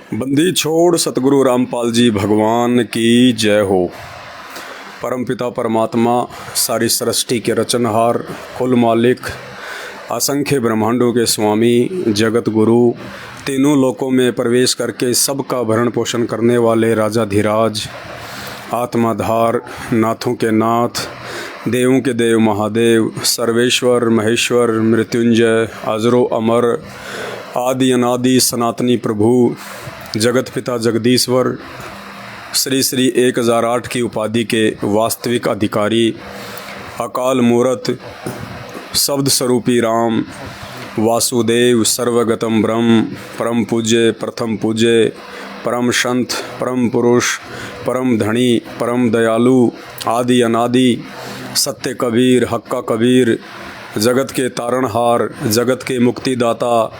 बंदी छोड़ सतगुरु रामपाल जी भगवान की जय हो। परमपिता परमात्मा, सारी सृष्टि के रचनहार, कुल मालिक, असंख्य ब्रह्मांडों के स्वामी, जगत गुरु, तीनों लोकों में प्रवेश करके सबका भरण पोषण करने वाले राजाधिराज, आत्माधार, नाथों के नाथ, देवों के देव महादेव, सर्वेश्वर महेश्वर, मृत्युंजय, अजरो अमर, आदि अनादि सनातनी प्रभु, जगत पिता जगदीश्वर, श्री श्री 1008 की उपाधि के वास्तविक अधिकारी, अकाल मूरत, शब्द स्वरूपी राम, वासुदेव, सर्वगतम ब्रह्म, परम पूज्य, प्रथम पूज्य, परम संत, परम पुरुष, परम धनी, परम दयालु, आदि अनादि, सत्य कबीर, हक्का कबीर, जगत के तारणहार, जगत के मुक्तिदाता,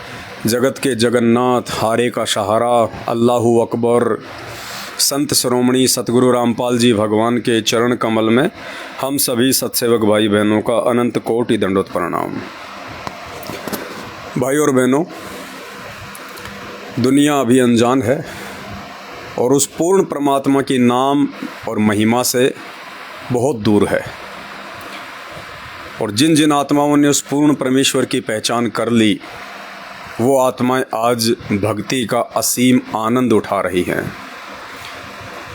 जगत के जगन्नाथ, हारे का सहारा, अल्लाहु अकबर, संत शिरोमणि सतगुरु रामपाल जी भगवान के चरण कमल में हम सभी सत्सेवक भाई बहनों का अनंत कोटि दंडोत प्रणाम। भाई और बहनों, दुनिया अभी अनजान है और उस पूर्ण परमात्मा के नाम और महिमा से बहुत दूर है। और जिन जिन आत्माओं ने उस पूर्ण परमेश्वर की पहचान कर ली, वो आत्माएं आज भक्ति का असीम आनंद उठा रही हैं।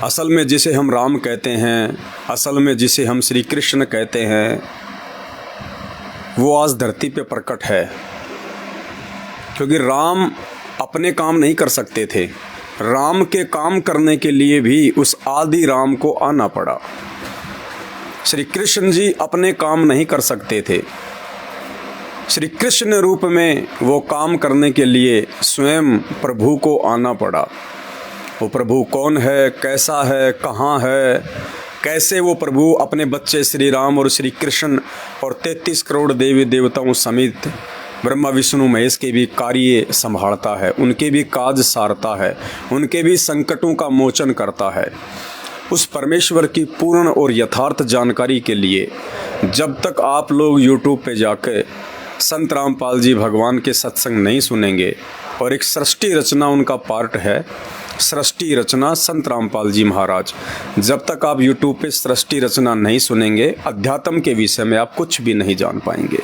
असल में जिसे हम राम कहते हैं, असल में जिसे हम श्री कृष्ण कहते हैं, वो आज धरती पे प्रकट है। क्योंकि राम अपने काम नहीं कर सकते थे, राम के काम करने के लिए भी उस आदि राम को आना पड़ा। श्री कृष्ण जी अपने काम नहीं कर सकते थे, श्री कृष्ण रूप में वो काम करने के लिए स्वयं प्रभु को आना पड़ा। वो प्रभु कौन है, कैसा है, कहाँ है, कैसे वो प्रभु अपने बच्चे श्री राम और श्री कृष्ण और 33 करोड़ देवी देवताओं समेत ब्रह्मा विष्णु महेश के भी कार्य संभालता है, उनके भी काज सारता है, उनके भी संकटों का मोचन करता है। उस परमेश्वर की पूर्ण और यथार्थ जानकारी के लिए जब तक आप लोग यूट्यूब पे जाके संत रामपाल जी भगवान के सत्संग नहीं सुनेंगे, और एक सृष्टि रचना उनका पार्ट है, सृष्टि रचना संत रामपाल जी महाराज, जब तक आप यूट्यूब पे सृष्टि रचना नहीं सुनेंगे, अध्यात्म के विषय में आप कुछ भी नहीं जान पाएंगे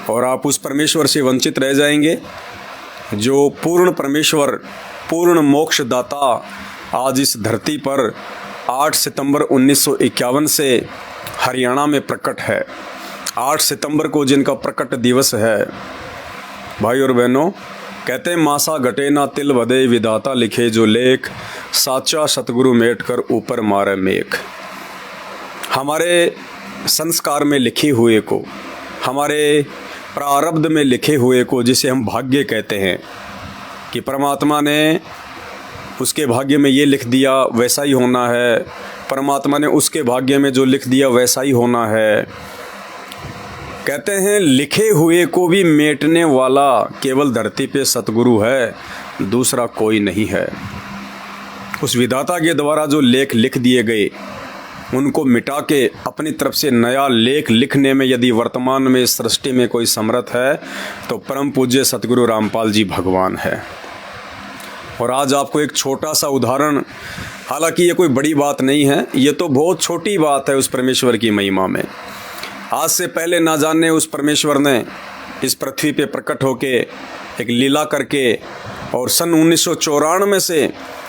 और आप उस परमेश्वर से वंचित रह जाएंगे जो पूर्ण परमेश्वर, पूर्ण मोक्षदाता आज इस धरती पर 8 सितंबर 1951 से हरियाणा में प्रकट है। 8 सितंबर को जिनका प्रकट दिवस है, भाई और बहनों, कहते हैं मासा घटे ना तिल बधे, विधाता लिखे जो लेख, साचा सतगुरु मेट कर ऊपर मारे मेघ। हमारे संस्कार में लिखे हुए को, हमारे प्रारब्ध में लिखे हुए को, जिसे हम भाग्य कहते हैं कि परमात्मा ने उसके भाग्य में ये लिख दिया वैसा ही होना है, परमात्मा ने उसके भाग्य में जो लिख दिया वैसा ही होना है। कहते हैं लिखे हुए को भी मेटने वाला केवल धरती पे सतगुरु है, दूसरा कोई नहीं है। उस विधाता के द्वारा जो लेख लिख दिए गए, उनको मिटा के अपनी तरफ से नया लेख लिखने में यदि वर्तमान में सृष्टि में कोई समर्थ है तो परम पूज्य सतगुरु रामपाल जी भगवान है। और आज आपको एक छोटा सा उदाहरण, हालांकि ये कोई बड़ी बात नहीं है, ये तो बहुत छोटी बात है उस परमेश्वर की महिमा में। आज से पहले ना जाने उस परमेश्वर ने इस पृथ्वी पे प्रकट होके एक लीला करके, और सन 1994 से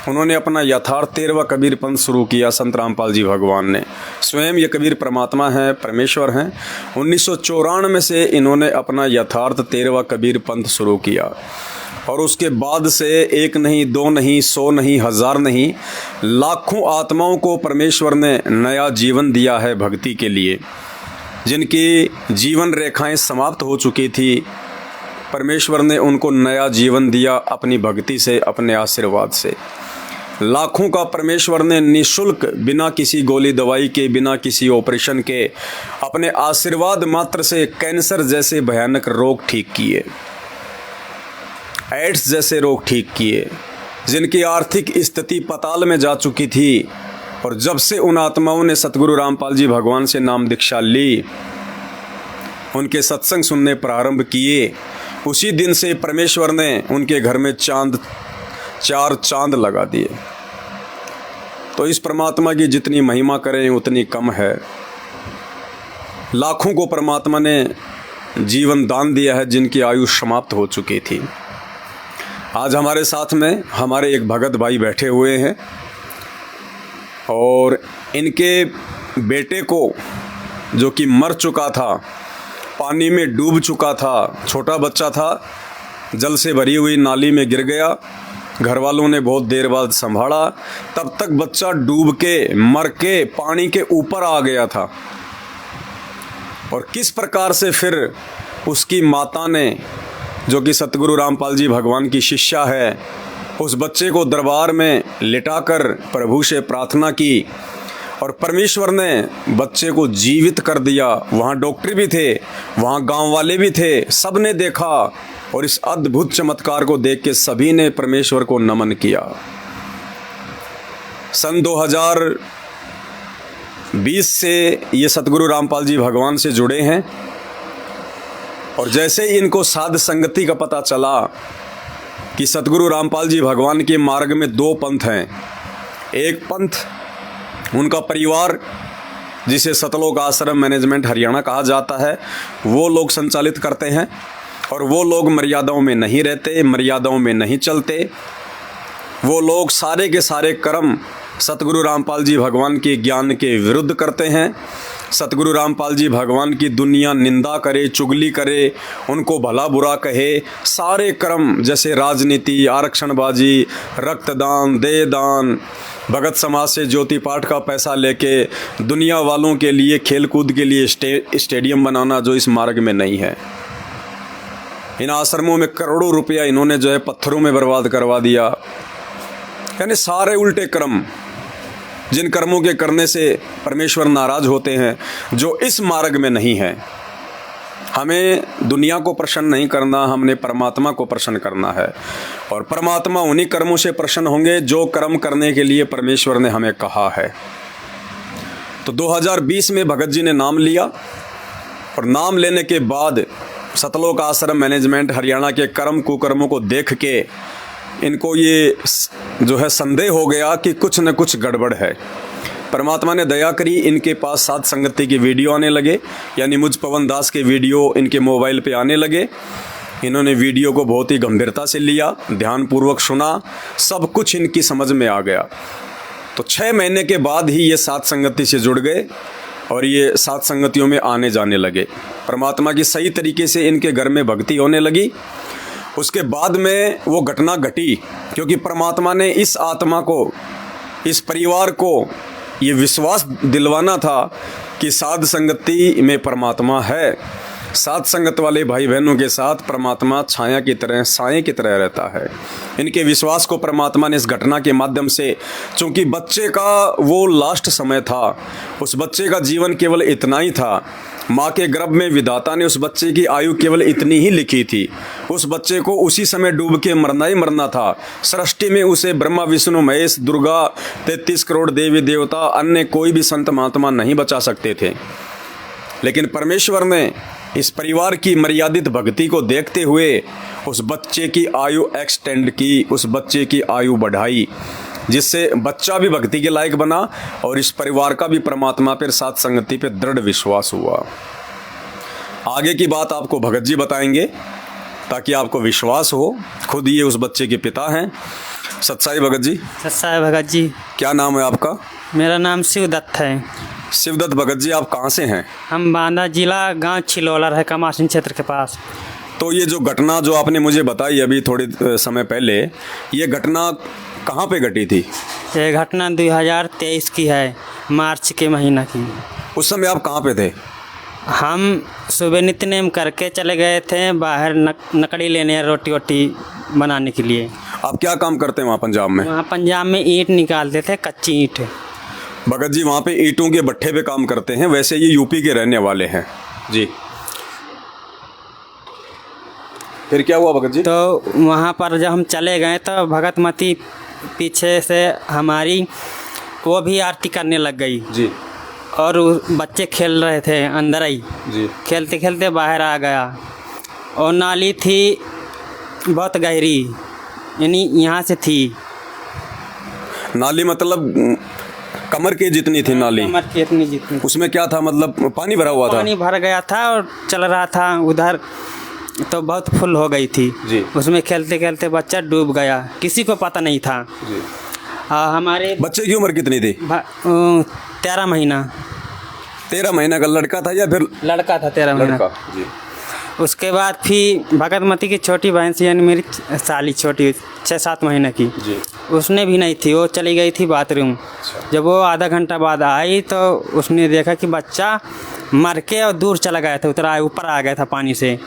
उन्होंने अपना यथार्थ 13वां कबीर पंथ शुरू किया। संत रामपाल जी भगवान ने स्वयं ये कबीर परमात्मा हैं, परमेश्वर हैं। 1994 से इन्होंने अपना यथार्थ 13वां कबीर पंथ शुरू किया, और उसके बाद से एक नहीं, दो नहीं, 100 नहीं, 1000 नहीं, लाखों आत्माओं को परमेश्वर ने नया जीवन दिया है भक्ति के लिए। जिनकी जीवन रेखाएं समाप्त हो चुकी थी, परमेश्वर ने उनको नया जीवन दिया अपनी भक्ति से, अपने आशीर्वाद से। लाखों का परमेश्वर ने निःशुल्क, बिना किसी गोली दवाई के, बिना किसी ऑपरेशन के, अपने आशीर्वाद मात्र से कैंसर जैसे भयानक रोग ठीक किए, एड्स जैसे रोग ठीक किए, जिनकी आर्थिक स्थिति पाताल में जा चुकी थी। और जब से उन आत्माओं ने सतगुरु रामपाल जी भगवान से नाम दीक्षा ली, उनके सत्संग सुनने प्रारंभ किए, उसी दिन से परमेश्वर ने उनके घर में चार चांद लगा दिए। तो इस परमात्मा की जितनी महिमा करें उतनी कम है। लाखों को परमात्मा ने जीवन दान दिया है जिनकी आयु समाप्त हो चुकी थी। आज हमारे साथ में हमारे एक भगत भाई बैठे हुए हैं और इनके बेटे को, जो कि मर चुका था, पानी में डूब चुका था, छोटा बच्चा था, जल से भरी हुई नाली में गिर गया। घर वालों ने बहुत देर बाद संभाला, तब तक बच्चा डूब के मर के पानी के ऊपर आ गया था। और किस प्रकार से फिर उसकी माता ने, जो कि सतगुरु रामपाल जी भगवान की शिष्या है, उस बच्चे को दरबार में लिटाकर प्रभु से प्रार्थना की और परमेश्वर ने बच्चे को जीवित कर दिया। वहाँ डॉक्टर भी थे, वहाँ गांव वाले भी थे, सब ने देखा और इस अद्भुत चमत्कार को देख के सभी ने परमेश्वर को नमन किया। सन 2020 से ये सतगुरु रामपाल जी भगवान से जुड़े हैं और जैसे ही इनको साध संगति का पता चला कि सतगुरु रामपाल जी भगवान के मार्ग में दो पंथ हैं। एक पंथ उनका परिवार, जिसे सतलोक आश्रम मैनेजमेंट हरियाणा कहा जाता है, वो लोग संचालित करते हैं और वो लोग मर्यादाओं में नहीं रहते, मर्यादाओं में नहीं चलते। वो लोग सारे के सारे कर्म सतगुरु रामपाल जी भगवान के ज्ञान के विरुद्ध करते हैं। सतगुरु रामपाल जी भगवान की दुनिया निंदा करे, चुगली करे, उनको भला बुरा कहे, सारे कर्म जैसे राजनीति, आरक्षणबाजी, रक्तदान, देहदान, भगत समाज से ज्योति पाठ का पैसा लेके दुनिया वालों के लिए खेलकूद के लिए स्टेडियम बनाना, जो इस मार्ग में नहीं है। इन आश्रमों में करोड़ों रुपया इन्होंने जो है पत्थरों में बर्बाद करवा दिया। यानी सारे उल्टे कर्म, जिन कर्मों के करने से परमेश्वर नाराज होते हैं, जो इस मार्ग में नहीं है। हमें दुनिया को प्रसन्न नहीं करना, हमने परमात्मा को प्रसन्न करना है और परमात्मा उन्हीं कर्मों से प्रसन्न होंगे जो कर्म करने के लिए परमेश्वर ने हमें कहा है। तो 2020 में भगत जी ने नाम लिया और नाम लेने के बाद सतलोक आश्रम मैनेजमेंट हरियाणा के कर्म कुकर्मों को देख के इनको ये जो है संदेह हो गया कि कुछ न कुछ गड़बड़ है। परमात्मा ने दया करी, इनके पास साध संगति के वीडियो आने लगे, यानी मुझ पवन दास के वीडियो इनके मोबाइल पे आने लगे। इन्होंने वीडियो को बहुत ही गंभीरता से लिया, ध्यानपूर्वक सुना, सब कुछ इनकी समझ में आ गया। तो 6 महीने के बाद ही ये साध संगति से जुड़ गए और ये साध संगतियों में आने जाने लगे। परमात्मा की सही तरीके से इनके घर में भक्ति होने लगी। उसके बाद में वो घटना घटी, क्योंकि परमात्मा ने इस आत्मा को, इस परिवार को ये विश्वास दिलवाना था कि साध संगति में परमात्मा है। साध संगत वाले भाई बहनों के साथ परमात्मा छाया की तरह, साए की तरह रहता है। इनके विश्वास को परमात्मा ने इस घटना के माध्यम से, चूँकि बच्चे का वो लास्ट समय था, उस बच्चे का जीवन केवल इतना ही था। माँ के गर्भ में विधाता ने उस बच्चे की आयु केवल इतनी ही लिखी थी। उस बच्चे को उसी समय डूब के मरना ही मरना था। सृष्टि में उसे ब्रह्मा विष्णु महेश दुर्गा 33 करोड़ देवी देवता अन्य कोई भी संत महात्मा नहीं बचा सकते थे। लेकिन परमेश्वर ने इस परिवार की मर्यादित भक्ति को देखते हुए उस बच्चे की आयु एक्सटेंड की, उस बच्चे की आयु बढ़ाई, जिससे बच्चा भी भक्ति के लायक बना और इस परिवार का भी परमात्मा पर, साध संगति पे दृढ़ विश्वास हुआ। आगे की बात आपको भगत जी बताएंगे ताकि आपको विश्वास हो। खुद ये उस बच्चे के पिता हैं। सत्साई भगत जी। सत्साई भगत जी। क्या नाम है आपका? मेरा नाम शिवदत्त है। शिवदत्त भगत जी, आप कहाँ से हैं? हम बांदा जिला, गांव छिलोलर है, कमासिन क्षेत्र के पास। तो ये जो घटना जो आपने मुझे बताई अभी थोड़ी समय पहले, ये घटना कहाँ पे घटी थी? ये घटना 2023 की है, मार्च के महीना की। उस समय आप कहाँ पे थे? हम सुबह नित्यनेम करके चले गए थे बाहर नकड़ी लेने, रोटी वोटी बनाने के लिए। आप क्या काम करते हैं वहाँ पंजाब में? वहाँ पंजाब में ईंट निकालते थे, कच्ची ईंट। भगत जी वहाँ पे ईंटों के भट्ठे पे काम करते हैं। वैसे ये यूपी के रहने वाले हैं जी। फिर क्या हुआ भगत जी? तो वहाँ पर जब हम चले गए तो भगत मती पीछे से हमारी वो भी आरती करने लग गई जी। और बच्चे खेल रहे थे अंदर ही जी। खेलते खेलते बाहर आ गया और नाली थी बहुत गहरी, यानी यहाँ से थी। नाली मतलब कमर के जितनी थी नाली? कमर के इतनी जितनी। उसमें क्या था, मतलब पानी भरा हुआ था? पानी भर गया था और चल रहा था उधर, तो बहुत फुल हो गई थी जी। उसमें खेलते खेलते बच्चा डूब गया, किसी को पता नहीं था जी। हमारे बच्चे की उम्र कितनी थी? 13 महीना। 13 महीना का लड़का था या फिर? लड़का था 13 महीना। लड़का जी। उसके बाद फिर भगतमती की छोटी बहन सी, यानी मेरी साली छोटी 6-7 महीने की जी। उसने भी नहीं थी, वो चली गई थी बाथरूम। जब वो आधा घंटा बाद आई तो उसने देखा कि बच्चा मर के और दूर चला गया था, उतरा ऊपर आ गया था पानी से।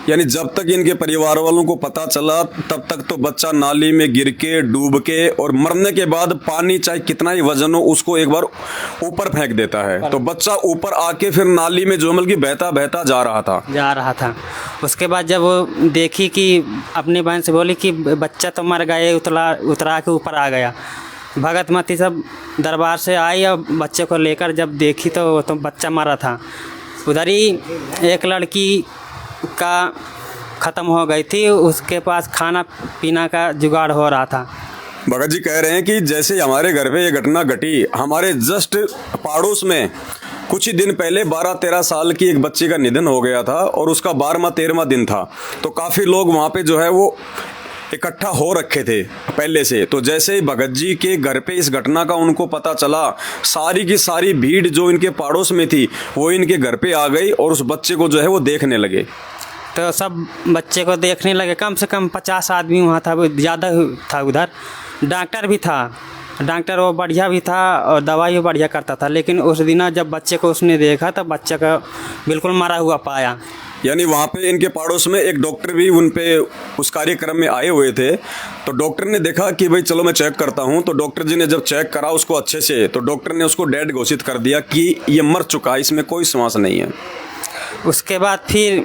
यानी जब तक इनके परिवार वालों को पता चला तब तक तो बच्चा नाली में गिर के डूब के, और मरने के बाद पानी चाहे कितना ही वजन हो उसको एक बार ऊपर फेंक देता है। तो बच्चा ऊपर आके फिर नाली में जो मतलब कि बहता बहता जा रहा था। उसके बाद जब वो देखी कि अपनी बहन से बोली कि बच्चा तो मर गया, उतरा के ऊपर आ गया। भगतमती सब दरबार से आई और बच्चे को लेकर जब देखी तो बच्चा मरा था। उधर ही एक लड़की का ख़त्म हो गई थी, उसके पास खाना पीना का जुगाड़ हो रहा था। भगत जी कह रहे हैं कि जैसे हमारे घर पे ये घटना घटी, हमारे जस्ट पड़ोस में कुछ ही दिन पहले 12-13 साल की एक बच्ची का निधन हो गया था और उसका 12वां-13वां दिन था। तो काफ़ी लोग वहाँ पे जो है वो इकट्ठा हो रखे थे पहले से। तो जैसे ही भगत जी के घर पे इस घटना का उनको पता चला, सारी की सारी भीड़ जो इनके पड़ोस में थी वो इनके घर पे आ गई और उस बच्चे को जो है वो देखने लगे। तो सब बच्चे को देखने लगे। कम से कम 50 आदमी वहाँ था, ज़्यादा था उधर। डॉक्टर भी था, डॉक्टर वो बढ़िया भी था और दवाई भी बढ़िया करता था। लेकिन उस दिन जब बच्चे को उसने देखा तो बच्चे का बिल्कुल मरा हुआ पाया। यानी वहाँ पे इनके पड़ोस में एक डॉक्टर भी उन पे उस कार्यक्रम में आए हुए थे। तो डॉक्टर ने देखा कि भाई चलो मैं चेक करता हूँ। तो डॉक्टर जी ने जब चेक करा उसको अच्छे से, तो डॉक्टर ने उसको डेड घोषित कर दिया कि ये मर चुका है, इसमें कोई श्वास नहीं है। उसके बाद फिर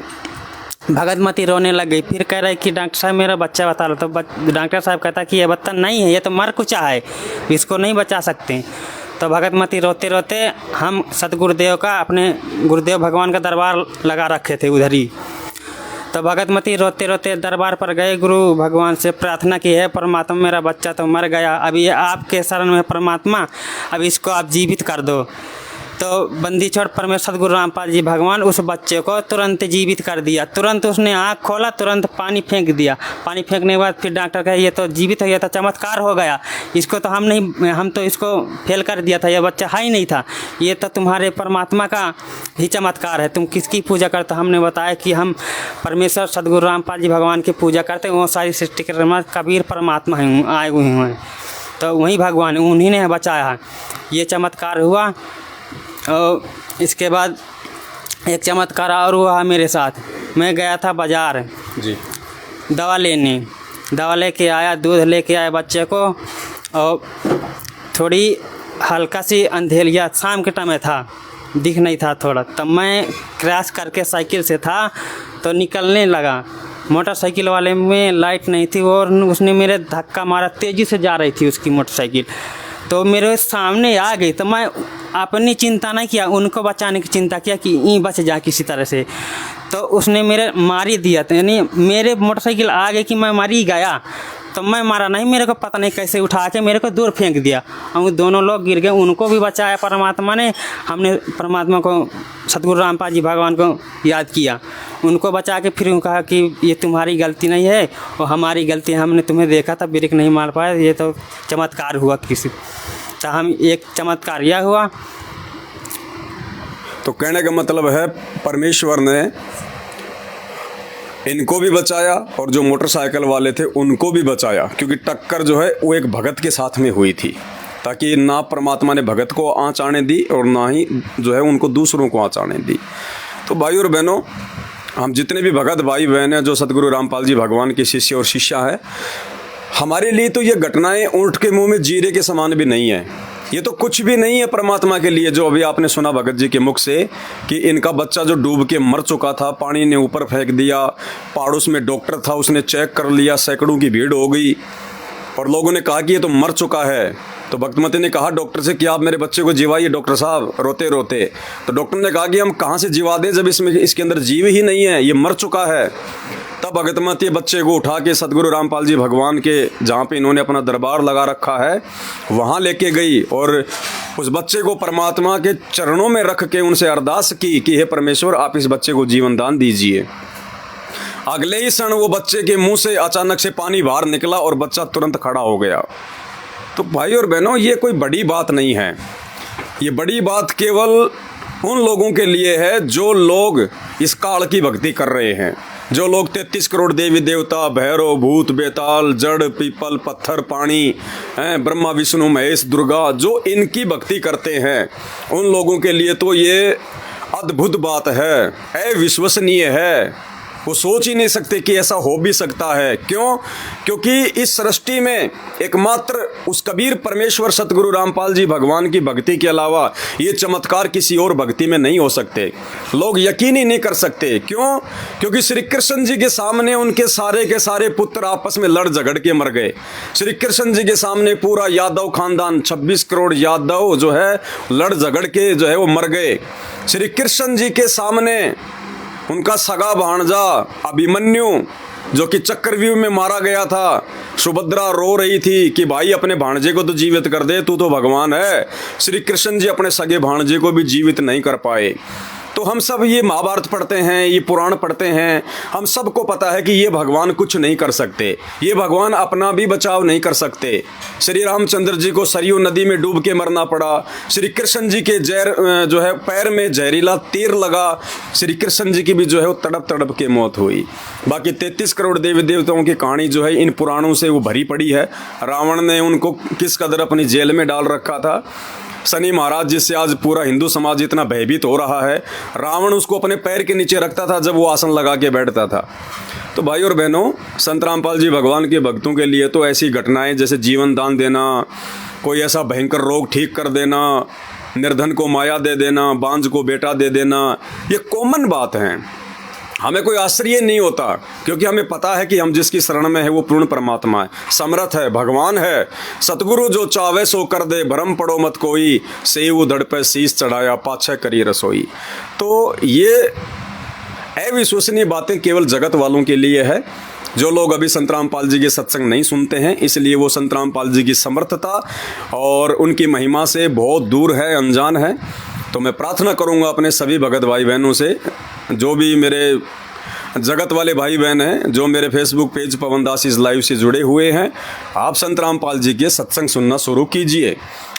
भगतमती रोने लग गई। फिर कह रही कि डॉक्टर साहब मेरा बच्चा बता लो। तो डॉक्टर साहब कहता कि ये बच्चा नहीं है, ये तो मर कुचा है, इसको नहीं बचा सकते। तो भगतमती रोते रोते, हम सतगुरुदेव का, अपने गुरुदेव भगवान का दरबार लगा रखे थे उधर ही। तो भगतमती रोते रोते दरबार पर गए, गुरु भगवान से प्रार्थना की, है परमात्मा मेरा बच्चा तो मर गया, अब ये आपके शरण में परमात्मा, अब इसको आप जीवित कर दो। तो बंदी छोड़ परमेश्वर सतगुरु रामपाल जी भगवान उस बच्चे को तुरंत जीवित कर दिया। तुरंत उसने आँख खोला, तुरंत पानी फेंक दिया। पानी फेंकने के बाद फिर डॉक्टर कहे ये तो जीवित हो गया, तो चमत्कार हो गया, इसको तो हम तो इसको फेल कर दिया था, यह बच्चा है ही नहीं था, ये तो तुम्हारे परमात्मा का ही चमत्कार है, तुम किसकी पूजा करते। हमने बताया कि हम परमेश्वर सतगुरु रामपाल जी भगवान की पूजा करते हैं, वो सारी सृष्टि के कबीर परमात्मा हैं, आए हुए हैं, तो वही भगवान, उन्हीं ने बचाया है। ये चमत्कार हुआ। और इसके बाद एक चमत्कार और हुआ मेरे साथ। मैं गया था बाज़ार जी दवा लेने, दवा लेके आया, दूध लेके आया बच्चे को, और थोड़ी हल्का सी अंधेरिया शाम के टाइम में था, दिख नहीं था थोड़ा। तब मैं क्रैश करके साइकिल से था तो निकलने लगा, मोटरसाइकिल वाले में लाइट नहीं थी और उसने मेरे धक्का मारा, तेज़ी से जा रही थी उसकी मोटरसाइकिल, तो मेरे सामने आ गई। तो मैं अपनी चिंता नहीं किया, उनको बचाने की चिंता किया कि ये बच जाए किसी तरह से। तो उसने मेरे मारी दिया, तो यानी मेरे मोटरसाइकिल आ गई कि मैं मारी गया, तो मैं मारा नहीं, मेरे को पता नहीं कैसे उठा के मेरे को दूर फेंक दिया। हम दोनों लोग गिर गए, उनको भी बचाया परमात्मा ने। हमने परमात्मा को, सतगुरु रामपाल जी भगवान को याद किया, उनको बचा के फिर कहा कि ये तुम्हारी गलती नहीं है और हमारी गलती है, हमने तुम्हें देखा था ब्रेक नहीं मार पाया, ये तो चमत्कार हुआ किसी। तो हम एक चमत्कार यह हुआ। तो कहने का मतलब है परमेश्वर ने इनको भी बचाया और जो मोटरसाइकिल वाले थे उनको भी बचाया, क्योंकि टक्कर जो है वो एक भगत के साथ में हुई थी, ताकि ना परमात्मा ने भगत को आँच आने दी और ना ही जो है उनको दूसरों को आँच आने दी। तो भाई और बहनों, हम जितने भी भगत भाई बहन हैं जो सतगुरु रामपाल जी भगवान के शिष्य और शिष्या है, हमारे लिए तो ये घटनाएं ऊँट के मुंह में जीरे के समान भी नहीं है। ये तो कुछ भी नहीं है परमात्मा के लिए। जो अभी आपने सुना भगत जी के मुख से कि इनका बच्चा जो डूब के मर चुका था, पानी ने ऊपर फेंक दिया, पड़ोस में डॉक्टर था, उसने चेक कर लिया, सैकड़ों की भीड़ हो गई और लोगों ने कहा कि ये तो मर चुका है। तो भक्तमती ने कहा डॉक्टर से कि आप मेरे बच्चे को जिवाइए डॉक्टर साहब, रोते रोते। तो डॉक्टर ने कहा कि हम कहाँ से जिवा दें जब इसके अंदर जीव ही नहीं है, ये मर चुका है। तब भगतमती बच्चे को उठा के सतगुरु रामपाल जी भगवान के, जहाँ पे इन्होंने अपना दरबार लगा रखा है, वहाँ लेके गई और उस बच्चे को परमात्मा के चरणों में रख के उनसे अरदास की कि हे परमेश्वर, आप इस बच्चे को जीवन दान दीजिए। अगले ही क्षण वो बच्चे के मुंह से अचानक से पानी बाहर निकला और बच्चा तुरंत खड़ा हो गया। तो भाई और बहनों, ये कोई बड़ी बात नहीं है। ये बड़ी बात केवल उन लोगों के लिए है जो लोग इस काल की भक्ति कर रहे हैं, जो लोग 33 करोड़ देवी देवता, भैरव, भूत, बेताल, जड़, पीपल, पत्थर, पानी, ब्रह्मा, विष्णु, महेश, दुर्गा, जो इनकी भक्ति करते हैं, उन लोगों के लिए तो ये अद्भुत बात है, अविश्वसनीय है। वो सोच ही नहीं सकते कि ऐसा हो भी सकता है। क्यों? क्योंकि इस सृष्टि में एकमात्र उस कबीर परमेश्वर सतगुरु रामपाल जी भगवान की भक्ति के अलावा ये चमत्कार किसी और भक्ति में नहीं हो सकते। लोग यकीन ही नहीं कर सकते। क्यों? क्योंकि श्री कृष्ण जी के सामने उनके सारे के सारे पुत्र आपस में लड़ झगड़ के मर गए। श्री कृष्ण जी के सामने पूरा यादव खानदान, 26 करोड़ यादव जो है लड़ झगड़ के जो है वो मर गए। श्री कृष्ण जी के सामने उनका सगा भांजा अभिमन्यु, जो कि चक्रव्यूह में मारा गया था, सुभद्रा रो रही थी कि भाई अपने भांजे को तो जीवित कर दे, तू तो भगवान है। श्री कृष्ण जी अपने सगे भांजे को भी जीवित नहीं कर पाए। तो हम सब ये महाभारत पढ़ते हैं, ये पुराण पढ़ते हैं, हम सबको पता है कि ये भगवान कुछ नहीं कर सकते, ये भगवान अपना भी बचाव नहीं कर सकते। श्री रामचंद्र जी को सरयू नदी में डूब के मरना पड़ा। श्री कृष्ण जी के जो है पैर में जहरीला तीर लगा, श्री कृष्ण जी की भी जो है वो तड़प तड़प के मौत हुई। बाकी 33 करोड़ देवी देवताओं की कहानी जो है इन पुराणों से वो भरी पड़ी है। रावण ने उनको किस कदर अपनी जेल में डाल रखा था। शनि महाराज, जिससे आज पूरा हिंदू समाज इतना भयभीत हो रहा है, रावण उसको अपने पैर के नीचे रखता था जब वो आसन लगा के बैठता था। तो भाई और बहनों, संत रामपाल जी भगवान के भक्तों के लिए तो ऐसी घटनाएं जैसे जीवन दान देना, कोई ऐसा भयंकर रोग ठीक कर देना, निर्धन को माया दे देना, बांझ को बेटा दे देना, ये कॉमन बात है। हमें कोई आश्चर्य नहीं होता, क्योंकि हमें पता है कि हम जिसकी शरण में है वो पूर्ण परमात्मा है, समर्थ है, भगवान है। सतगुरु जो चावे सो कर दे, भरम पड़ो मत कोई, सेव उधड़ पे शीश चढ़ाया, पाछे करी रसोई। तो ये अविश्वसनीय बातें केवल जगत वालों के लिए है। जो लोग अभी संत रामपाल जी के सत्संग नहीं सुनते हैं, इसलिए वो संत रामपाल जी की समर्थता और उनकी महिमा से बहुत दूर है, अनजान है। तो मैं प्रार्थना करूंगा अपने सभी भगत भाई बहनों से, जो भी मेरे जगत वाले भाई बहन हैं, जो मेरे फेसबुक पेज पवन दास इस लाइव से जुड़े हुए हैं, आप संत रामपाल जी के सत्संग सुनना शुरू कीजिए।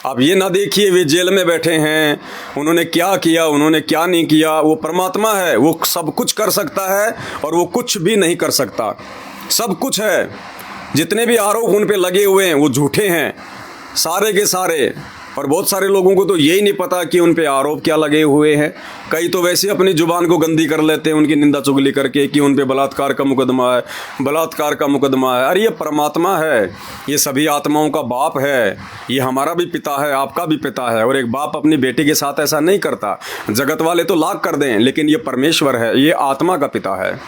आप ये ना देखिए वे जेल में बैठे हैं, उन्होंने क्या किया, उन्होंने क्या नहीं किया। वो परमात्मा है, वो सब कुछ कर सकता है और वो कुछ भी नहीं कर सकता। सब कुछ है। जितने भी आरोप उन पे लगे हुए हैं वो झूठे हैं, सारे के सारे। और बहुत सारे लोगों को तो यही नहीं पता कि उन पे आरोप क्या लगे हुए हैं। कई तो वैसे अपनी जुबान को गंदी कर लेते हैं उनकी निंदा चुगली करके कि उन पे बलात्कार का मुकदमा है, बलात्कार का मुकदमा है। अरे ये परमात्मा है, ये सभी आत्माओं का बाप है, ये हमारा भी पिता है, आपका भी पिता है। और एक बाप अपनी बेटी के साथ ऐसा नहीं करता। जगत वाले तो लाख कर दें, लेकिन ये परमेश्वर है, ये आत्मा का पिता है।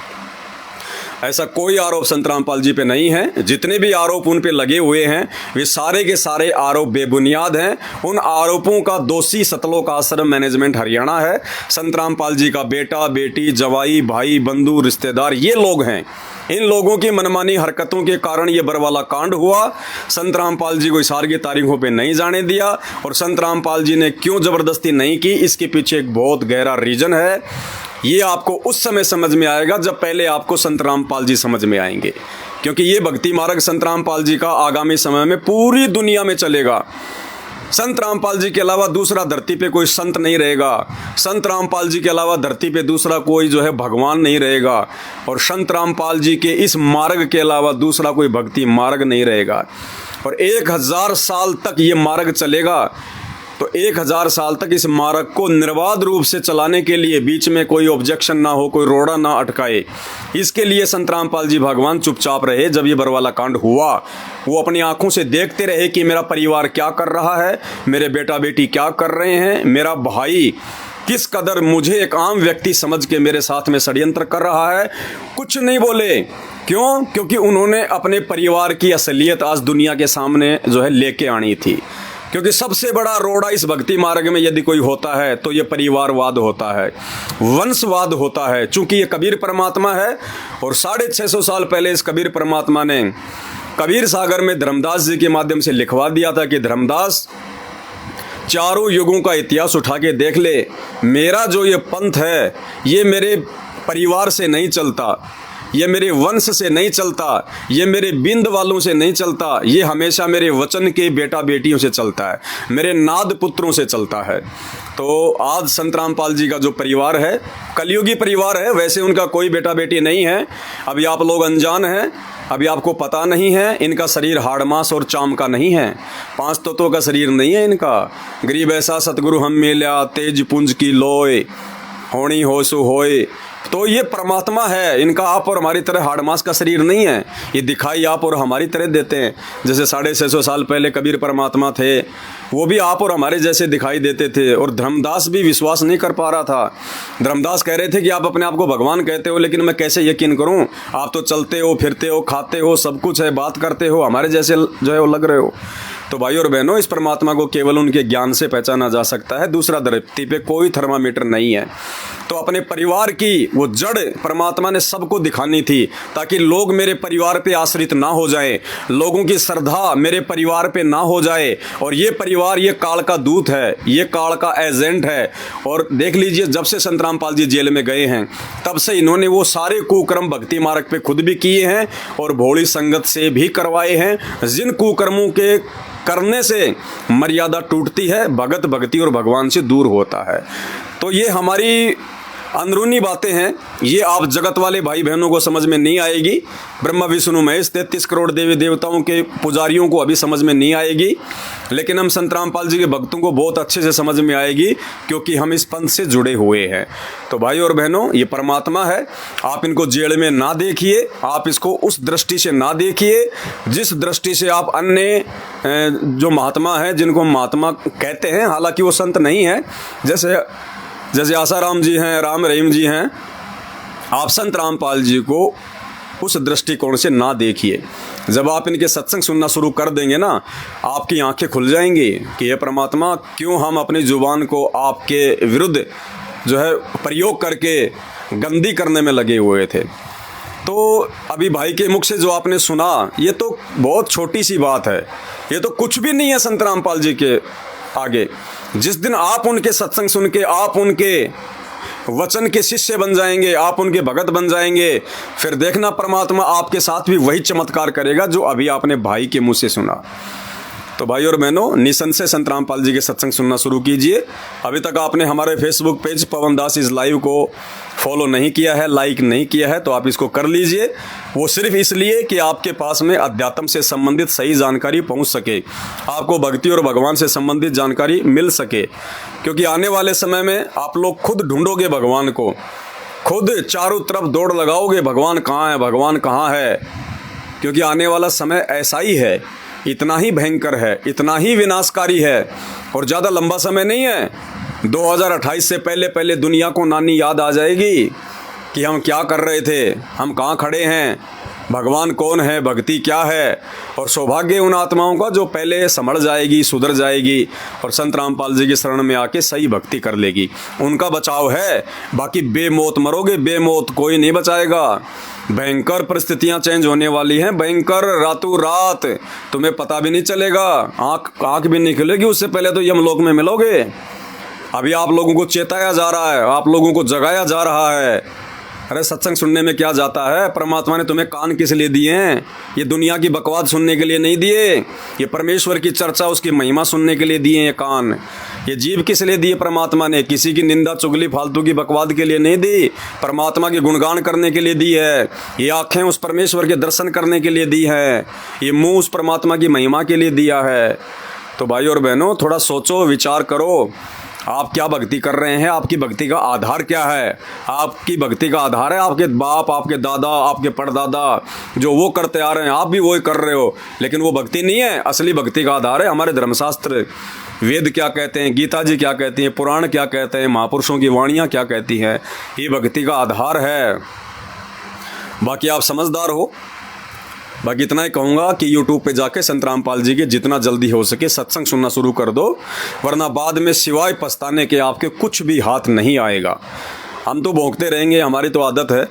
ऐसा कोई आरोप संत रामपाल जी पे नहीं है। जितने भी आरोप उन पे लगे हुए हैं वे सारे के सारे आरोप बेबुनियाद हैं। उन आरोपों का दोषी सतलोक आश्रम मैनेजमेंट हरियाणा है। संत रामपाल जी का बेटा, बेटी, जवाई, भाई, बंधु, रिश्तेदार, ये लोग हैं। इन लोगों की मनमानी हरकतों के कारण ये बरवाला कांड हुआ। संत रामपाल जी को इशार की तारीखों पे नहीं जाने दिया। और संत रामपाल जी ने क्यों ज़बरदस्ती नहीं की, इसके पीछे एक बहुत गहरा रीजन है। ये आपको उस समय समझ में आएगा जब पहले आपको संत रामपाल जी समझ में आएंगे, क्योंकि ये भक्ति मार्ग संत रामपाल जी का आगामी समय में पूरी दुनिया में चलेगा। संत रामपाल जी के अलावा दूसरा धरती पे कोई संत नहीं रहेगा। संत रामपाल जी के अलावा धरती पे दूसरा कोई जो है भगवान नहीं रहेगा। और संत रामपाल जी के इस मार्ग के अलावा दूसरा कोई भक्ति मार्ग नहीं रहेगा। और 1000 साल तक ये मार्ग चलेगा। तो 1000 साल तक इस मार्ग को निर्बाध रूप से चलाने के लिए बीच में कोई ऑब्जेक्शन ना हो, कोई रोड़ा ना अटकाए, इसके लिए संत रामपाल जी भगवान चुपचाप रहे। जब ये बरवाला कांड हुआ, वो अपनी आंखों से देखते रहे कि मेरा परिवार क्या कर रहा है, मेरे बेटा बेटी क्या कर रहे हैं, मेरा भाई किस कदर मुझे एक आम व्यक्ति समझ के मेरे साथ में षड्यंत्र कर रहा है। कुछ नहीं बोले। क्यों? क्योंकि उन्होंने अपने परिवार की असलियत आज दुनिया के सामने जो है लेके आनी थी। क्योंकि सबसे बड़ा रोड़ा इस भक्ति मार्ग में यदि कोई होता है तो ये परिवारवाद होता है, वंशवाद होता है। चूंकि ये कबीर परमात्मा है और 650 साल पहले इस कबीर परमात्मा ने कबीर सागर में धर्मदास जी के माध्यम से लिखवा दिया था कि धर्मदास, चारों युगों का इतिहास उठा के देख ले, मेरा जो ये पंथ है ये मेरे परिवार से नहीं चलता, ये मेरे वंश से नहीं चलता, ये मेरे बिंद वालों से नहीं चलता, ये हमेशा मेरे वचन के बेटा बेटियों से चलता है, मेरे नाद पुत्रों से चलता है। तो आज संत रामपाल जी का जो परिवार है कलयुगी परिवार है, वैसे उनका कोई बेटा बेटी नहीं है। अभी आप लोग अनजान हैं, अभी आपको पता नहीं है, इनका शरीर हाड़ मांस और चाम का नहीं है, 5 तत्वों का शरीर नहीं है इनका। गरीब ऐसा सतगुरु हम मिल्या, तेज पुंज की लोय, होनी हो सु होए। तो ये परमात्मा है, इनका आप और हमारी तरह हाड़ मांस का शरीर नहीं है। ये दिखाई आप और हमारी तरह देते हैं। जैसे 650 साल पहले कबीर परमात्मा थे, वो भी आप और हमारे जैसे दिखाई देते थे। और धर्मदास भी विश्वास नहीं कर पा रहा था। धर्मदास कह रहे थे कि आप अपने आप को भगवान कहते हो, लेकिन मैं कैसे यकीन करूं? आप तो चलते हो, फिरते हो, खाते हो, सब कुछ है, बात करते हो, हमारे जैसे जो है वो लग रहे हो। तो भाई और बहनों, इस परमात्मा को केवल उनके ज्ञान से पहचाना जा सकता है। दूसरा धरती पे कोई थर्मामीटर नहीं है। तो अपने परिवार की वो जड़ परमात्मा ने सबको दिखानी थी, ताकि लोग मेरे परिवार पे आश्रित ना हो जाए, लोगों की श्रद्धा मेरे परिवार पे ना हो जाए। और ये परिवार ये काल का दूत है, ये काल का एजेंट है। और देख लीजिए, जब से संत रामपाल जी जेल में गए हैं तब से इन्होंने वो सारे कुकर्म भक्ति मार्ग पे खुद भी किए हैं और भोली संगत से भी करवाए हैं। जिन कुकर्मों के करने से मर्यादा टूटती है, भगत भक्ति और भगवान से दूर होता है। तो ये हमारी अंदरूनी बातें हैं, ये आप जगत वाले भाई बहनों को समझ में नहीं आएगी। ब्रह्मा विष्णु महेश 33 करोड़ देवी देवताओं के पुजारियों को अभी समझ में नहीं आएगी, लेकिन हम संत रामपाल जी के भक्तों को बहुत अच्छे से समझ में आएगी, क्योंकि हम इस पंथ से जुड़े हुए हैं। तो भाई और बहनों, ये परमात्मा है। आप इनको जेल में ना देखिए, आप इसको उस दृष्टि से ना देखिए जिस दृष्टि से आप अन्य जो महात्मा हैं, जिनको हम महात्मा कहते हैं, हालांकि वो संत नहीं है, जैसे आसाराम जी हैं, राम रहीम जी हैं, आप संत रामपाल जी को उस दृष्टिकोण से ना देखिए। जब आप इनके सत्संग सुनना शुरू कर देंगे ना, आपकी आंखें खुल जाएंगी कि ये परमात्मा, क्यों हम अपनी जुबान को आपके विरुद्ध जो है प्रयोग करके गंदी करने में लगे हुए थे। तो अभी भाई के मुख से जो आपने सुना, ये तो बहुत छोटी सी बात है, ये तो कुछ भी नहीं है संत रामपाल जी के आगे। जिस दिन आप उनके सत्संग सुन के आप उनके वचन के शिष्य बन जाएंगे, आप उनके भगत बन जाएंगे, फिर देखना परमात्मा आपके साथ भी वही चमत्कार करेगा जो अभी आपने भाई के मुंह से सुना। तो भाई और बहनों, निसंशय संत रामपाल जी के सत्संग सुनना शुरू कीजिए। अभी तक आपने हमारे Facebook page Pawan Das is live को फॉलो नहीं किया है, लाइक नहीं किया है, तो आप इसको कर लीजिए। वो सिर्फ इसलिए कि आपके पास में अध्यात्म से संबंधित सही जानकारी पहुंच सके, आपको भक्ति और भगवान से संबंधित जानकारी मिल सके। क्योंकि आने वाले समय में आप लोग खुद ढूंढोगे भगवान को, खुद चारों तरफ दौड़ लगाओगे, भगवान कहाँ है, भगवान कहाँ है। क्योंकि आने वाला समय ऐसा ही है, इतना ही भयंकर है, इतना ही विनाशकारी है, और ज़्यादा लंबा समय नहीं है। 2028 से पहले पहले दुनिया को नानी याद आ जाएगी कि हम क्या कर रहे थे, हम कहाँ खड़े हैं, भगवान कौन है, भक्ति क्या है। और सौभाग्य उन आत्माओं का जो पहले समझ जाएगी, सुधर जाएगी और संत रामपाल जी की शरण में आके सही भक्ति कर लेगी। उनका बचाव है, बाकी बेमौत मरोगे, बेमौत कोई नहीं बचाएगा। भयंकर परिस्थितियां चेंज होने वाली हैं, भयंकर, रातों रात, तुम्हें पता भी नहीं चलेगा, आँख भी नहीं खुलेगी, उससे पहले तो यमलोक में मिलोगे। अभी आप लोगों को चेताया जा रहा है, आप लोगों को जगाया जा रहा है। अरे सत्संग सुनने में क्या जाता है, परमात्मा ने तुम्हें कान किस लिए दिए हैं? ये दुनिया की बकवास सुनने के लिए नहीं दिए, ये परमेश्वर की चर्चा, उसकी महिमा सुनने के लिए दिए हैं कान। ये जीभ किस लिए दिए परमात्मा ने? किसी की निंदा चुगली फालतू की बकवाद के लिए नहीं दी, परमात्मा के गुणगान करने के लिए दी है। ये आँखें उस परमेश्वर के दर्शन करने के लिए दी है, ये मुँह उस परमात्मा की महिमा के लिए दिया है। तो भाई और बहनों, थोड़ा सोचो, विचार करो, आप क्या भक्ति कर रहे हैं, आपकी भक्ति का आधार क्या है? आपकी भक्ति का आधार है आपके बाप, आपके दादा, आपके परदादा, जो वो करते आ रहे हैं आप भी वही कर रहे हो, लेकिन वो भक्ति नहीं है। असली भक्ति का आधार है हमारे धर्मशास्त्र, वेद क्या कहते हैं, गीता जी क्या कहती हैं, पुराण क्या कहते हैं, महापुरुषों की वाणियाँ क्या कहती हैं, ये भक्ति का आधार है। बाकी आप समझदार हो, बाकी इतना ही कहूँगा कि यूट्यूब पे जाके संत रामपाल जी के जितना जल्दी हो सके सत्संग सुनना शुरू कर दो, वरना बाद में सिवाय पछताने के आपके कुछ भी हाथ नहीं आएगा। हम तो भोंकते रहेंगे, हमारी तो आदत है।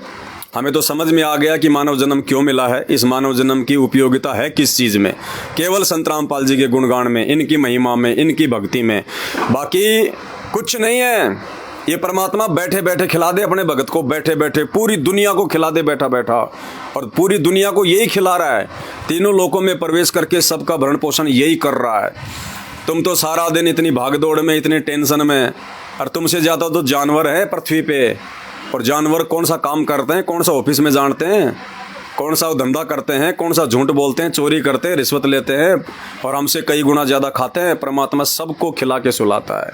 हमें तो समझ में आ गया कि मानव जन्म क्यों मिला है, इस मानव जन्म की उपयोगिता है किस चीज़ में, केवल संत रामपाल जी के गुणगान में, इनकी महिमा में, इनकी भक्ति में, बाकी कुछ नहीं है। ये परमात्मा बैठे बैठे खिला दे अपने भगत को, बैठे बैठे पूरी दुनिया को खिला दे बैठा बैठा, और पूरी दुनिया को यही खिला रहा है। तीनों लोकों में प्रवेश करके सबका भरण पोषण यही कर रहा है। तुम तो सारा दिन इतनी भागदौड़ में, इतने टेंशन में, और तुमसे ज़्यादा तो जानवर है पृथ्वी पे। और जानवर कौन सा काम करते हैं, कौन सा ऑफिस में जानते हैं, कौन सा धंधा करते हैं, कौन सा झूठ बोलते हैं, चोरी करते हैं, रिश्वत लेते हैं, और हमसे कई गुना ज़्यादा खाते हैं। परमात्मा सबको खिला के सुलाता है,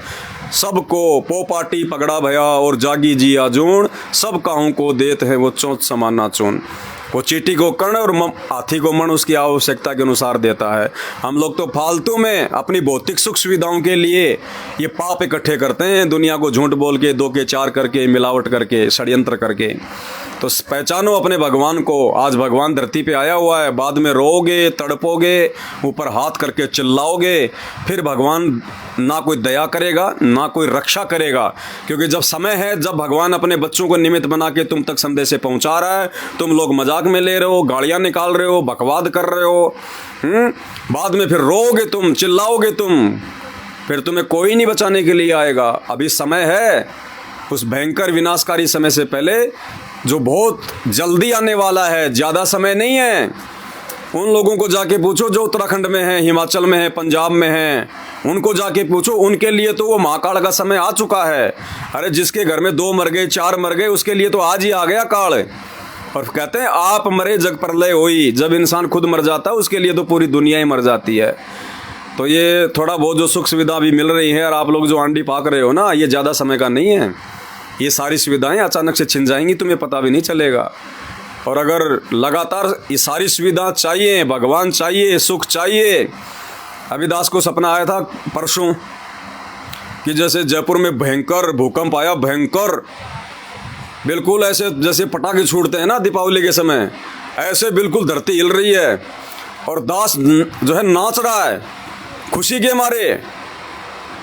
सबको पोपाटी पगड़ा भया और जागी जी आजून, सब काहू को देते हैं वो चोंच समाना चून। वो चींटी को कर्ण और हाथी को मन उसकी आवश्यकता के अनुसार देता है। हम लोग तो फालतू में अपनी भौतिक सुख सुविधाओं के लिए ये पाप इकट्ठे करते हैं, दुनिया को झूठ बोल के, दो के चार करके, मिलावट करके, षड्यंत्र करके। तो पहचानो अपने भगवान को। आज भगवान धरती पे आया हुआ है, बाद में रोओगे, तड़पोगे, ऊपर हाथ करके चिल्लाओगे, फिर भगवान ना कोई दया करेगा ना कोई रक्षा करेगा। क्योंकि जब समय है, जब भगवान अपने बच्चों को निमित्त बना के तुम तक संदेश पहुंचा रहा है, तुम लोग मजाक में ले रहे हो, गालियां निकाल रहे हो, बकवाद कर रहे हो, बाद में फिर रोओगे तुम, चिल्लाओगे तुम, फिर तुम्हें कोई नहीं बचाने के लिए आएगा। अभी समय है, उस भयंकर विनाशकारी समय से पहले जो बहुत जल्दी आने वाला है, ज़्यादा समय नहीं है। उन लोगों को जाके पूछो जो उत्तराखंड में हैं, हिमाचल में हैं, पंजाब में हैं, उनको जाके पूछो, उनके लिए तो वो महाकाल का समय आ चुका है। अरे जिसके घर में 2 मर गए, 4 मर गए, उसके लिए तो आज ही आ गया काल। और कहते हैं आप मरे जग प्रलय होई। जब इंसान खुद मर जाता है उसके लिए तो पूरी दुनिया ही मर जाती है। तो ये थोड़ा बहुत जो सुख सुविधा भी मिल रही है, और आप लोग जो आंडी पाक रहे हो ना, ये ज़्यादा समय का नहीं है। ये सारी सुविधाएं अचानक से छिन जाएंगी, तुम्हें पता भी नहीं चलेगा। और अगर लगातार ये सारी सुविधा चाहिए, भगवान चाहिए, सुख चाहिए। अविदास को सपना आया था परसों कि जैसे जयपुर में भयंकर भूकंप आया, भयंकर, बिल्कुल ऐसे जैसे पटाखे छूटते हैं ना दीपावली के समय, ऐसे बिल्कुल धरती हिल रही है, और दास जो है नाच रहा है खुशी के मारे।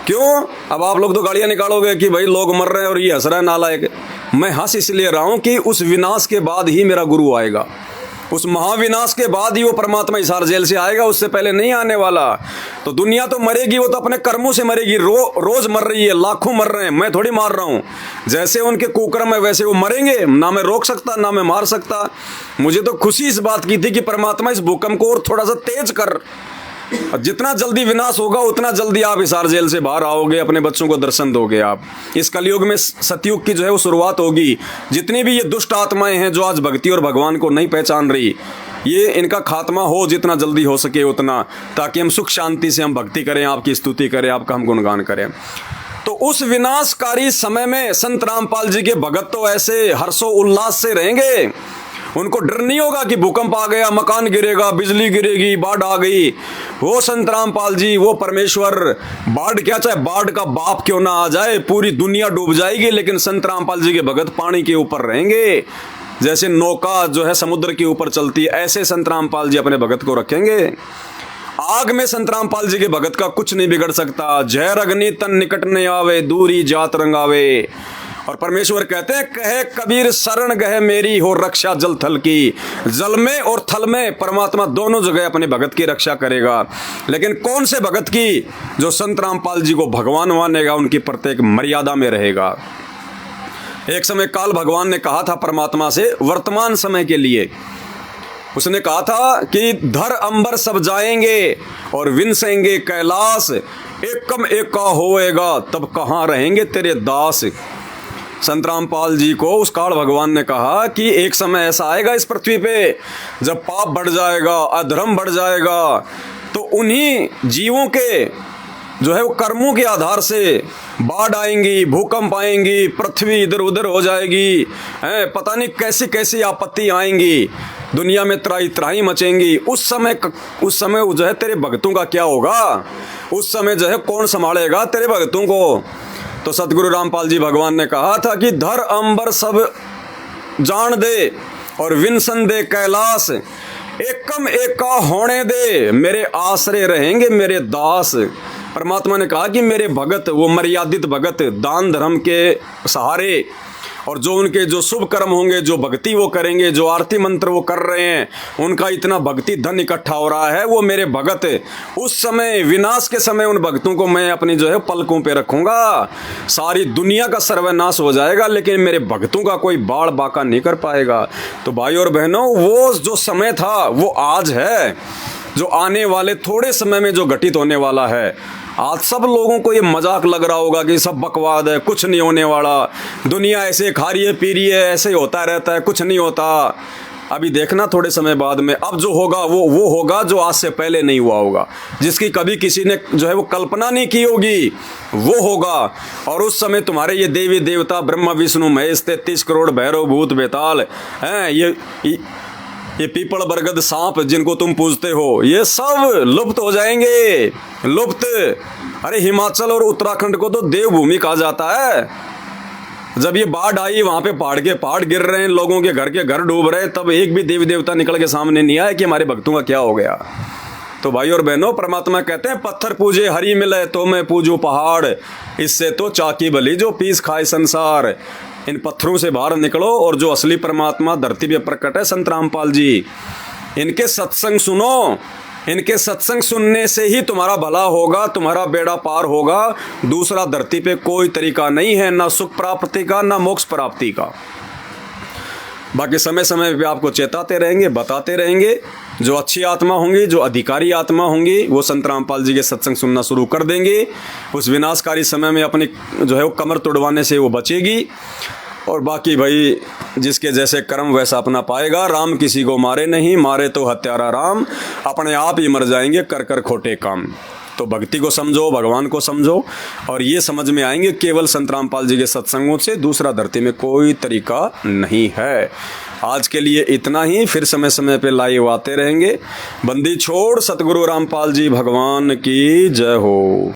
क्यों? अब आप लोग तो गालियाँ निकालोगे कि भाई लोग मर रहे हैं और ये हंस रहा है नालायक। मैं हंस इसलिए रहा हूँ कि उस विनाश के बाद ही मेरा गुरु आएगा, उस महाविनाश के बाद ही वो परमात्मा हिसार जेल से आएगा, उससे पहले नहीं आने वाला। तो दुनिया तो मरेगी, वो तो अपने कर्मों से मरेगी। रोज मर रही है, लाखों मर रहे हैं, मैं थोड़ी मार रहा हूँ। जैसे उनके कुकर्म है वैसे वो मरेंगे, ना मैं रोक सकता ना मैं मार सकता। मुझे तो खुशी इस बात की थी कि परमात्मा इस भूकंप को और थोड़ा सा तेज कर, जितना जल्दी विनाश होगा उतना जल्दी आप हिसार जेल से बाहर आओगे, अपने बच्चों को दर्शन दोगे। आप इस कलयुग में सतयुग की जो है वो शुरुआत होगी। जितनी भी ये दुष्ट आत्माएं हैं जो आज भक्ति और भगवान को नहीं पहचान रही, ये इनका खात्मा हो जितना जल्दी हो सके उतना, ताकि हम सुख शांति से हम भक्ति करें, आपकी स्तुति करें, आपका हम गुणगान करें। तो उस विनाशकारी समय में संत रामपाल जी के भगत तो ऐसे हर्षो उल्लास से रहेंगे, उनको डर नहीं होगा कि भूकंप आ गया, मकान गिरेगा, बिजली गिरेगी, बाढ़ आ गई। वो संत रामपाल जी, वो परमेश्वर, बाढ़ क्या, चाहे बाढ़ का बाप क्यों ना आ जाए, पूरी दुनिया डूब जाएगी, लेकिन संत रामपाल जी के भगत पानी के ऊपर रहेंगे। जैसे नौका जो है समुद्र के ऊपर चलती है, ऐसे संत रामपाल जी अपने भगत को रखेंगे। आग में संत रामपाल जी के भगत का कुछ नहीं बिगड़ सकता। जहर अग्नि तन निकट न आवे, दूरी जात रंगावे। और परमेश्वर कहते हैं, कहे कबीर शरण गहे मेरी, हो रक्षा जल थल की। जल में और थल में परमात्मा दोनों जगह अपने भगत की रक्षा करेगा। लेकिन कौन से भगत की? जो संत रामपाल जी को भगवान मानेगा, उनकी प्रत्येक मर्यादा में रहेगा। एक समय काल भगवान ने कहा था परमात्मा से, वर्तमान समय के लिए उसने कहा था कि धर अंबर सब जाएंगे और विनसेंगे कैलाश, एकम एका होएगा तब कहाँ रहेंगे तेरे दास। संत रामपाल जी को उस काल भगवान ने कहा कि एक समय ऐसा आएगा इस पृथ्वी पे जब पाप बढ़ जाएगा, अधर्म बढ़ जाएगा, तो उन्हीं जीवों के जो है वो कर्मों के आधार से बाढ़ आएंगी, भूकंप आएंगी, पृथ्वी इधर उधर हो जाएगी, पता नहीं कैसी कैसी आपत्ति आएंगी, दुनिया में त्राही त्राही मचेंगी। उस समय जो है तेरे भक्तों का क्या होगा? उस समय जो है कौन संभालेगा तेरे भक्तों को? तो सतगुरु रामपाल जी भगवान ने कहा था कि धर अंबर सब जान दे और विनसन दे कैलाश, एकम एका होने दे, मेरे आश्रय रहेंगे मेरे दास। परमात्मा ने कहा कि मेरे भगत, वो मर्यादित भगत, दान धर्म के सहारे, और जो उनके जो शुभ कर्म होंगे, जो भक्ति वो करेंगे, जो आरती मंत्र वो कर रहे हैं, उनका इतना भक्ति धन इकट्ठा हो रहा है, वो मेरे भगत, उस समय विनाश के समय उन भक्तों को मैं अपनी जो है पलकों पे रखूंगा। सारी दुनिया का सर्वनाश हो जाएगा लेकिन मेरे भक्तों का कोई बाढ़ बाका नहीं कर पाएगा। तो भाई और बहनों, वो जो समय था वो आज है, जो आने वाले थोड़े समय में जो घटित होने वाला है। आज सब लोगों को ये मजाक लग रहा होगा कि सब बकवाद है, कुछ नहीं होने वाला, दुनिया ऐसे खा रही है पी रही है, ऐसे होता रहता है, कुछ नहीं होता। अभी देखना थोड़े समय बाद में अब जो होगा वो होगा जो आज से पहले नहीं हुआ होगा, जिसकी कभी किसी ने जो है वो कल्पना नहीं की होगी, वो होगा। और उस समय तुम्हारे ये देवी देवता ब्रह्मा विष्णु महेश 33 करोड़ भैरव भूत बेताल हैं, ये पीपल बरगद सांप जिनको तुम पूजते हो, ये सब लुप्त हो जाएंगे, लुप्त। अरे हिमाचल और उत्तराखंड को तो देवभूमि कहा जाता है। जब ये बाढ़ आई, वहां पे पहाड़ के पहाड़ गिर रहे हैं, लोगों के घर डूब रहे हैं, तब एक भी देवी देवता निकल के सामने नहीं आया कि हमारे भक्तों का क्या हो गया। तो भाई और बहनों, परमात्मा कहते हैं पत्थर पूजे हरी मिले तो मैं पूजू पहाड़, इससे तो चाकी भली जो पीस खाए संसार। इन पत्थरों से बाहर निकलो और जो असली परमात्मा धरती पे प्रकट है संत रामपाल जी, इनके सत्संग सुनो। इनके सत्संग सुनने से ही तुम्हारा भला होगा, तुम्हारा बेड़ा पार होगा। दूसरा धरती पे कोई तरीका नहीं है, ना सुख प्राप्ति का ना मोक्ष प्राप्ति का। बाकी समय समय पे आपको चेताते रहेंगे, बताते रहेंगे। जो अच्छी आत्मा होंगी, जो अधिकारी आत्मा होंगी, वो संत रामपाल जी के सत्संग सुनना शुरू कर देंगे। उस विनाशकारी समय में अपनी जो है वो कमर तोड़वाने से वो बचेगी। और बाकी भाई जिसके जैसे कर्म वैसा अपना पाएगा। राम किसी को मारे नहीं, मारे तो हत्यारा राम, अपने आप ही मर जाएंगे कर कर खोटे काम। तो भक्ति को समझो, भगवान को समझो, और ये समझ में आएंगे केवल संत रामपाल जी के सत्संगों से दूसरा धरती में कोई तरीका नहीं है। आज के लिए इतना ही, फिर समय समय पे लाइव आते रहेंगे। बंदी छोड़ सतगुरु रामपाल जी भगवान की जय हो।